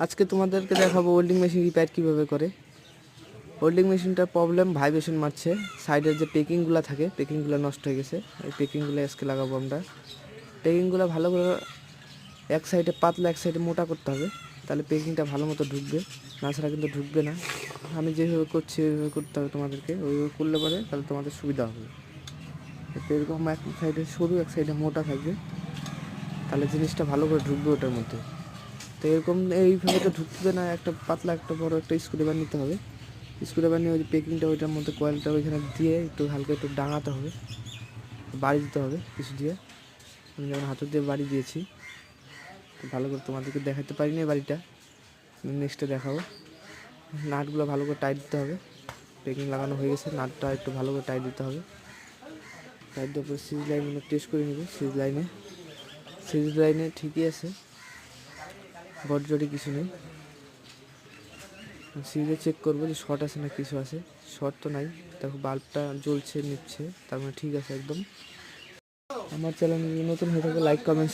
আজকে তোমাদেরকে দেখাবো ওয়েল্ডিং মেশিন রিপেয়ার কীভাবে করে। ওয়েল্ডিং মেশিনটার প্রবলেম, ভাইব্রেশন মারছে, সাইডের যে পেকিংগুলো থাকে পেকিংগুলো নষ্ট হয়ে গেছে। এই পেকিংগুলো আজকে লাগাবো আমরা। পেকিংগুলো ভালো করে এক সাইডে পাতলা এক সাইডে মোটা করতে হবে, তাহলে পেকিংটা ভালো মতো ঢুকবে, না ছাড়া কিন্তু ঢুকবে না। আমি যেভাবে করছি ওইভাবে করতে হবে তোমাদেরকে, ওইভাবে করলে পরে তাহলে তোমাদের সুবিধা হবে। তো এরকম এক সাইডে সরু এক সাইডে মোটা থাকবে, তাহলে জিনিসটা ভালো করে ঢুকবে ওটার মধ্যে। তো এরকম এইভাবে তো ঢুকবে না, একটা পাতলা একটা বড় একটা স্ক্রুড্রাইভার নিতে হবে। স্ক্রুড্রাইভার নিয়ে ওই পেকিংটা ওইটার মধ্যে কয়েলটা ওইখানে দিয়ে একটু হালকা একটু ডাঙাতে হবে, বাড়ি দিতে হবে কিছু দিয়ে। আমি যেমন হাতের দিয়ে বাড়ি দিয়েছি, তো ভালো করে তোমাদেরকে দেখাতে পারিনি বাড়িটা, নেক্সটে দেখাবো। নাটগুলো ভালো করে টাইট দিতে হবে, পেকিং লাগানো হয়ে গেছে, নাটটা একটু ভালো করে টাইট দিতে হবে। টাইট দেওয়ার পর সিরিজ লাইনগুলো টেস্ট করে নেবে। সিরিজ লাইনে ঠিকই আছে, বড়জড়ি কিছু নেই। সিরিজে চেক করবো যে শর্ট আছে না কিছু আছে। শর্ট তো নাই, দেখো বাল্বটা জ্বলছে নিচ্ছে, তার মানে ঠিক আছে একদম। আমার চ্যানেল নতুন হয়ে থাকলে লাইক কমেন্ট